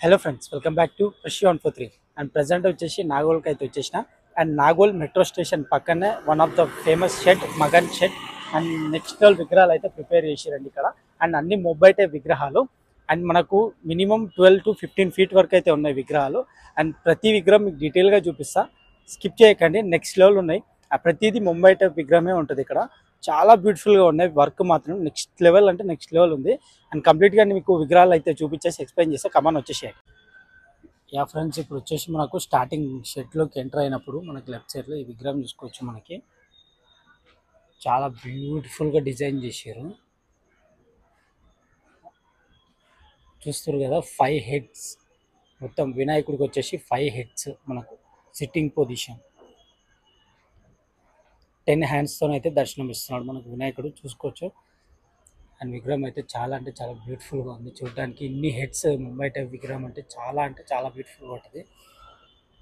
Hello friends, welcome back to fresh on 43. And present వచ్చేసి నాగోల్కి అయితే వచ్చేసిన. అండ్ నాగోల్ మెట్రో స్టేషన్ పక్కనే one of the famous shed Magan shed. And next level విగ్రహాలు అయితే prepare చేసిరండి ఇక్కడ. అండ్ అన్ని మొబైటే విగ్రహాలు. అండ్ మనకు మినిమం 12 to 15 ఫీట్ వరకు అయితే ఉన్నాయి విగ్రహాలు. అండ్ ప్రతి విగ్రహం మీకు డీటెయిల్గా చూపిస్తా, స్కిప్ చేయకండి. నెక్స్ట్ లెవెల్ ఉన్నాయి. ఆ ప్రతిదీ ముంబై టైప్ విగ్రహమే ఉంటుంది ఇక్కడ. చాలా బ్యూటిఫుల్గా ఉన్నాయి. వర్క్ మాత్రం నెక్స్ట్ లెవెల్ అంటే నెక్స్ట్ లెవెల్ ఉంది. అండ్ కంప్లీట్గా మీకు విగ్రహాలు అయితే చూపించేసి ఎక్స్ప్లెయిన్ చేస్తే కమాన్ వచ్చేసాయి. యా ఫ్రెండ్స్, ఇప్పుడు వచ్చేసి మనకు స్టార్టింగ్ షెడ్లోకి ఎంటర్ అయినప్పుడు మనకి లెఫ్ట్ సైడ్లో ఈ విగ్రహం చూసుకోవచ్చు. మనకి చాలా బ్యూటిఫుల్గా డిజైన్ చేశారు. చూస్తారు కదా, 5 హెడ్స్ మొత్తం. వినాయకుడికి వచ్చేసి 5 హెడ్స్ మనకు సిట్టింగ్ పొజిషన్. 10 హ్యాండ్స్తో అయితే దర్శనం ఇస్తున్నాడు మనకు వినాయకుడు, చూసుకోవచ్చు. అండ్ విగ్రహం అయితే చాలా అంటే చాలా బ్యూటిఫుల్గా ఉంది చూడడానికి. ఇన్ని హెడ్స్ ముంబై టైప్ విగ్రహం అంటే చాలా బ్యూటిఫుల్గా ఉంటుంది.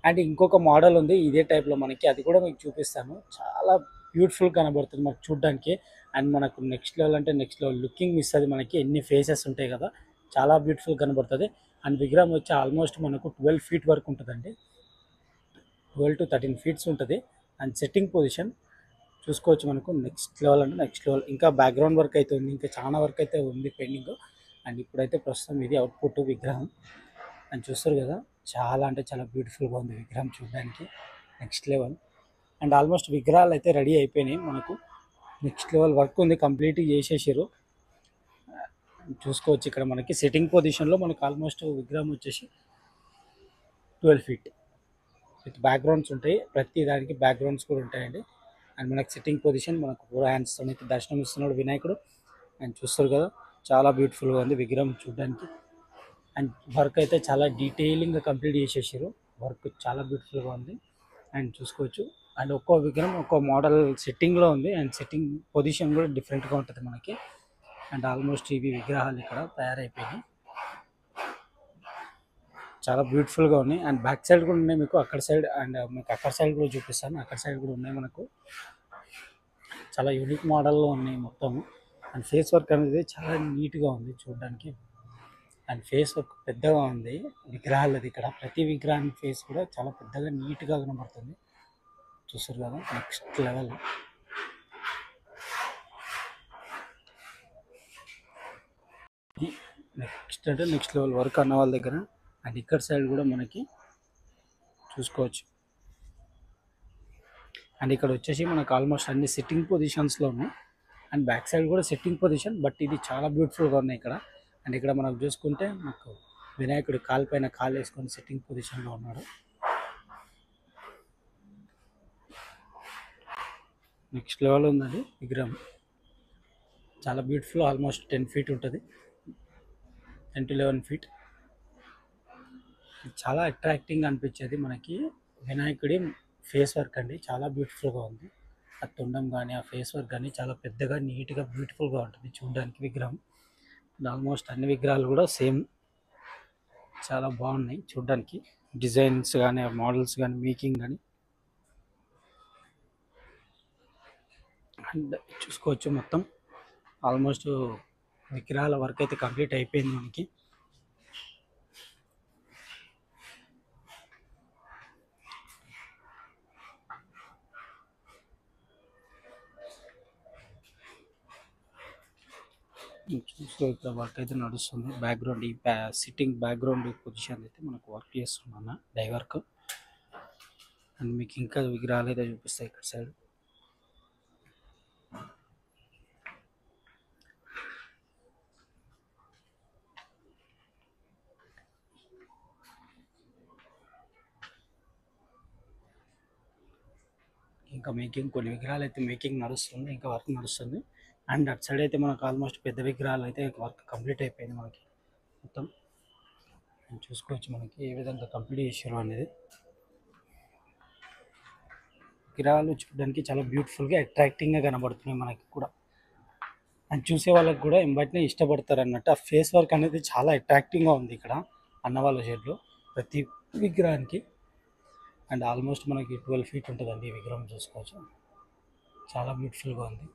అండ్ ఇంకొక మోడల్ ఉంది ఇదే టైప్లో మనకి, అది కూడా మీకు చూపిస్తాను. చాలా బ్యూటిఫుల్ కనబడుతుంది మనకు చూడడానికి. అండ్ మనకు నెక్స్ట్ లెవెల్ అంటే నెక్స్ట్ లెవెల్ లుకింగ్ ఇస్తుంది మనకి. ఎన్ని ఫేసెస్ ఉంటాయి కదా, చాలా బ్యూటిఫుల్ కనబడుతుంది. అండ్ విగ్రహం వచ్చి ఆల్మోస్ట్ మనకు 12 ఫీట్ వరకు ఉంటుందండి. 12 to 13 ఫీట్స్ ఉంటుంది. అండ్ సెట్టింగ్ పొజిషన్ చూసుకోవచ్చు మనకు. నెక్స్ట్ లెవెల్ అంటే నెక్స్ట్ లెవెల్. ఇంకా బ్యాక్గ్రౌండ్ వర్క్ అయితే ఉంది, ఇంకా చాలా వర్క్ అయితే ఉంది పెండింగ్. అండ్ ఇప్పుడైతే ప్రస్తుతం ఇది అవుట్పుట్ విగ్రహం. అని చూస్తారు కదా, చాలా అంటే చాలా బ్యూటిఫుల్గా ఉంది విగ్రహం చూడడానికి. Next level. అండ్ ఆల్మోస్ట్ విగ్రహాలు అయితే రెడీ అయిపోయినాయి మనకు. నెక్స్ట్ లెవెల్ వర్క్ ఉంది, కంప్లీట్ చేసేసారు. చూసుకోవచ్చు ఇక్కడ మనకి సిట్టింగ్ పొజిషన్లో మనకు ఆల్మోస్ట్ విగ్రహం వచ్చేసి 12 ఫీట్ విత్ బ్యాక్గ్రౌండ్స్ ఉంటాయి. ప్రతి దానికి బ్యాక్గ్రౌండ్స్ కూడా ఉంటాయండి. అండ్ మనకి సిట్టింగ్ పొజిషన్ మనకు 4 హ్యాండ్స్తో అయితే దర్శనం ఇస్తున్నాడు వినాయకుడు. అండ్ చూస్తారు కదా, చాలా బ్యూటిఫుల్గా ఉంది విగ్రహం చూడడానికి. అండ్ వర్క్ అయితే చాలా డీటెయిలింగ్గా కంప్లీట్ చేసేసారు. వర్క్ చాలా బ్యూటిఫుల్గా ఉంది. అండ్ చూసుకోవచ్చు. అండ్ ఒక్కో విగ్రహం ఒక్కో మోడల్ సెట్టింగ్లో ఉంది. అండ్ సెట్టింగ్ పొజిషన్ కూడా డిఫరెంట్గా ఉంటుంది మనకి. అండ్ ఆల్మోస్ట్ ఇవి విగ్రహాలు ఇక్కడ తయారైపోయినాయి. చాలా బ్యూటిఫుల్గా ఉన్నాయి. అండ్ బ్యాక్ సైడ్ కూడా ఉన్నాయి మీకు, అక్కడ సైడ్. అండ్ మీకు అక్కడ సైడ్ కూడా చూపిస్తాను, అక్కడ సైడ్ కూడా ఉన్నాయి మనకు. చాలా యూనిక్ మోడల్లో ఉన్నాయి మొత్తం. అండ్ ఫేస్ వర్క్ అనేది చాలా నీట్గా ఉంది చూడడానికి. అండ్ ఫేస్ వర్క్ పెద్దగా ఉంది విగ్రహాలది. ఇక్కడ ప్రతి విగ్రహాన్ని ఫేస్ కూడా చాలా పెద్దగా నీట్గా కనబడుతుంది. చూస్తారు కదా, నెక్స్ట్ లెవెల్. నెక్స్ట్ అంటే నెక్స్ట్ లెవెల్ వర్క్ అన్న వాళ్ళ దగ్గర. అండ్ ఇక్కడ సైడ్ కూడా మనకి చూసుకోవచ్చు. అండ్ ఇక్కడ వచ్చేసి మనకు ఆల్మోస్ట్ అన్ని సిట్టింగ్ పొజిషన్స్లో ఉన్నాయి. అండ్ బ్యాక్ సైడ్ కూడా సిట్టింగ్ పొజిషన్, బట్ ఇది చాలా బ్యూటిఫుల్గా ఉన్నాయి ఇక్కడ. అండ్ ఇక్కడ మనం చూసుకుంటే మనకు వినాయకుడు కాలు పైన కాలు వేసుకొని సిట్టింగ్ పొజిషన్లో ఉన్నాడు. నెక్స్ట్ లెవెల్ ఉందండి విగ్రహం. చాలా బ్యూటిఫుల్. ఆల్మోస్ట్ 10 ఫీట్ ఉంటుంది, 10 to 11 ఫీట్. చాలా అట్రాక్టింగ్ అనిపించేది మనకి వినాయకుడి ఫేస్ వర్క్ అండి. చాలా బ్యూటిఫుల్గా ఉంది. ఆ తొండం కానీ ఆ ఫేస్ వర్క్ కానీ చాలా పెద్దగా నీట్గా బ్యూటిఫుల్గా ఉంటుంది చూడడానికి విగ్రహం. ఆల్మోస్ట్ అన్ని విగ్రహాలు కూడా సేమ్, చాలా బాగున్నాయి చూడడానికి. డిజైన్స్ కానీ మోడల్స్ కానీ మేకింగ్ కానీ. అండ్ చూసుకోవచ్చు మొత్తం ఆల్మోస్ట్ విగ్రహాల వర్క్ అయితే కంప్లీట్ అయిపోయింది మనకి. చూసుకో, ఇక్కడ వర్క్ అయితే నడుస్తుంది. బ్యాక్గ్రౌండ్ ఈ సిట్టింగ్ బ్యాక్గ్రౌండ్ పొజిషన్ అయితే మనకు వర్క్ చేస్తున్నాను డై వర్క్. అండ్ మీకు ఇంకా విగ్రహాలు అయితే చూపిస్తాయి ఇక్కడ సైడ్. ఇంకా మేకింగ్ కొన్ని విగ్రహాలు అయితే మేకింగ్ నడుస్తుంది, ఇంకా వర్క్ నడుస్తుంది. అండ్ అటు సైడ్ అయితే మనకు ఆల్మోస్ట్ పెద్ద విగ్రహాలు అయితే వర్క్ కంప్లీట్ అయిపోయింది మనకి మొత్తం. చూసుకోవచ్చు మనకి ఏ విధంగా కంప్లీట్ చేశారు అనేది. విగ్రహాలు చూడడానికి చాలా బ్యూటిఫుల్గా అట్రాక్టింగ్గా కనబడుతున్నాయి మనకి కూడా. అండ్ చూసే వాళ్ళకి కూడా ఎంబటినే ఇష్టపడతారు అన్నట్టు. ఆ ఫేస్ వర్క్ అనేది చాలా అట్రాక్టింగ్గా ఉంది ఇక్కడ అన్నవాళ్ళ షెడ్లో ప్రతి విగ్రహానికి. అండ్ ఆల్మోస్ట్ మనకి 12 ఫీట్ ఉంటుందండి ఈ విగ్రహం, చూసుకోవచ్చు. చాలా బ్యూటిఫుల్గా ఉంది.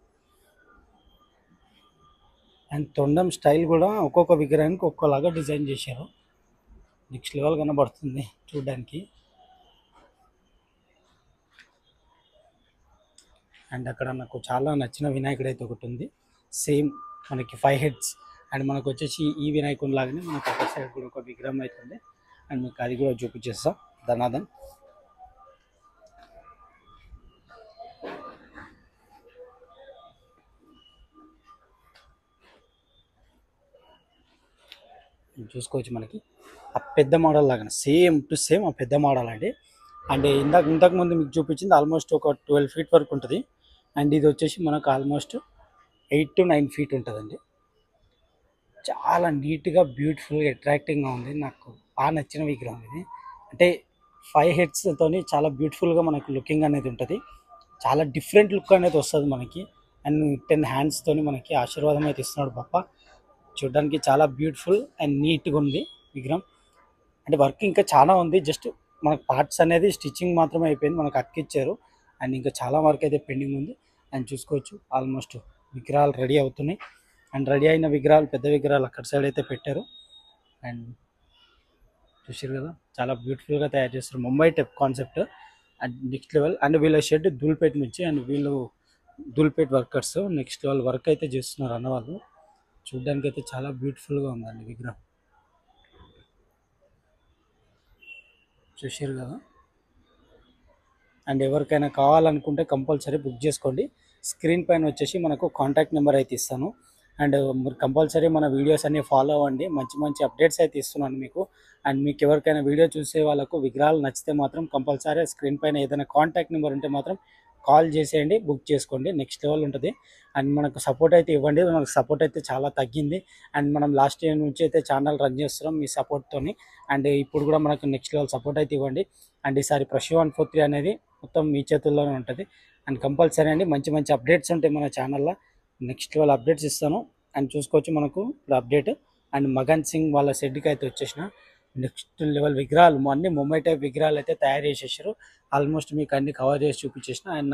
అండ్ తొండం స్టైల్ కూడా ఒక్కొక్క విగ్రహానికి ఒక్కోలాగా డిజైన్ చేశారు. నెక్స్ట్ లెవెల్ కనబడుతుంది చూడడానికి. అండ్ అక్కడ నాకు చాలా నచ్చిన వినాయకుడు అయితే ఒకటి ఉంది, సేమ్ మనకి 5 హెడ్స్. అండ్ మనకు వచ్చేసి ఈ వినాయకుని లాగానే మనకు అక్కడ సైడ్ కూడా ఒక విగ్రహం అవుతుంది. అండ్ మీకు అది కూడా చూపించేస్తాం. ధనాదన్ చూసుకోవచ్చు, మనకి ఆ పెద్ద మోడల్ లాగానే సేమ్ టు సేమ్ ఆ పెద్ద మోడల్ అండి. అండ్ ఇంతకుముందు మీకు చూపించింది ఆల్మోస్ట్ ఒక 12 ఫీట్ వరకు ఉంటుంది. అండ్ ఇది వచ్చేసి మనకు ఆల్మోస్ట్ 8 to 9 ఫీట్ ఉంటుందండి. చాలా నీట్గా బ్యూటిఫుల్గా అట్రాక్టింగ్గా ఉంది. నాకు బాగా నచ్చిన విగ్రహం ఇది. అంటే 5 హెడ్స్తోని చాలా బ్యూటిఫుల్గా మనకు లుకింగ్ అనేది ఉంటుంది. చాలా డిఫరెంట్ లుక్ అనేది వస్తుంది మనకి. అండ్ 10 హ్యాండ్స్తోని మనకి ఆశీర్వాదం అయితే ఇస్తున్నాడు బాప్ప. చూడడానికి చాలా బ్యూటిఫుల్ అండ్ నీట్గా ఉంది విగ్రహం. అంటే వర్క్ ఇంకా చాలా ఉంది, జస్ట్ మనకు పార్ట్స్ అనేది స్టిచ్చింగ్ మాత్రమే అయిపోయింది, మనకు అతికిచ్చారు. అండ్ ఇంకా చాలా వర్క్ అయితే పెండింగ్ ఉంది. అండ్ చూసుకోవచ్చు ఆల్మోస్ట్ విగ్రహాలు రెడీ అవుతున్నాయి. అండ్ రెడీ అయిన విగ్రహాలు, పెద్ద విగ్రహాలు అక్కడ సైడ్ అయితే పెట్టారు. అండ్ చూసారు కదా, చాలా బ్యూటిఫుల్గా తయారు చేస్తారు. ముంబై టెప్ concept and next level. And వీళ్ళ షెడ్ ధూల్పేట్ నుంచి, అండ్ వీళ్ళు Dhoolpet workers next level work అయితే చేస్తున్నారు అన్నవాళ్ళు. చూడడానికి అయితే చాలా బ్యూటిఫుల్గా ఉందండి విగ్రహం. చూసారు కదా. అండ్ ఎవరికైనా కావాలనుకుంటే కంపల్సరీ బుక్ చేసుకోండి. స్క్రీన్ పైన వచ్చేసి మనకు కాంటాక్ట్ నెంబర్ అయితే ఇస్తాను. అండ్ మీరు కంపల్సరీ మన వీడియోస్ అన్నీ ఫాలో అవ్వండి, మంచి మంచి అప్డేట్స్ అయితే ఇస్తున్నాను మీకు. అండ్ మీకు ఎవరికైనా వీడియో చూసే వాళ్ళకు విగ్రహాలు నచ్చితే మాత్రం కంపల్సరీ స్క్రీన్ పైన ఏదైనా కాంటాక్ట్ నెంబర్ ఉంటే మాత్రం కాల్ చేసేయండి, బుక్ చేసుకోండి. నెక్స్ట్ లెవెల్ ఉంటుంది. అండ్ మనకు సపోర్ట్ అయితే ఇవ్వండి, మనకు సపోర్ట్ అయితే చాలా తగ్గింది. అండ్ మనం లాస్ట్ ఇయర్ నుంచి అయితే ఛానల్ రన్ చేస్తున్నాం మీ సపోర్ట్తోని. అండ్ ఇప్పుడు కూడా మనకు నెక్స్ట్ లెవెల్ సపోర్ట్ అయితే ఇవ్వండి. అండ్ ఈసారి ప్రశ్ 143 అనేది మొత్తం మీ చేతుల్లోనే ఉంటుంది. అండ్ కంపల్సరీ అండి మంచి మంచి అప్డేట్స్ ఉంటాయి మన ఛానల్లో. నెక్స్ట్ లెవెల్ అప్డేట్స్ ఇస్తాను. అండ్ చూసుకోవచ్చు మనకు ఇప్పుడు అప్డేట్. అండ్ మగన్ సింగ్ వాళ్ళ షెడ్కి అయితే వచ్చేసిన నెక్స్ట్ లెవెల్ విగ్రహాలు అన్నీ ముంబై టైప్ విగ్రహాలు అయితే తయారు చేసేసారు. ఆల్మోస్ట్ మీకు అన్ని కవర్ చేసి చూపించేసిన. అండ్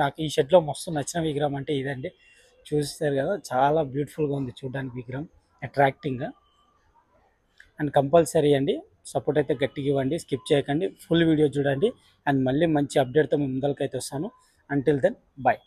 నాకు ఈ షెడ్లో మస్తు నచ్చిన విగ్రహం అంటే ఇదండి. చూస్తారు కదా, చాలా బ్యూటిఫుల్గా ఉంది చూడడానికి విగ్రహం, అట్రాక్టింగ్గా. అండ్ కంపల్సరీ అండి సపోర్ట్ అయితే గట్టిగా ఇవ్వండి, స్కిప్ చేయకండి, ఫుల్ వీడియో చూడండి. అండ్ మళ్ళీ మంచి అప్డేట్తో మీ ముందరికైతే వస్తాను. Until then bye.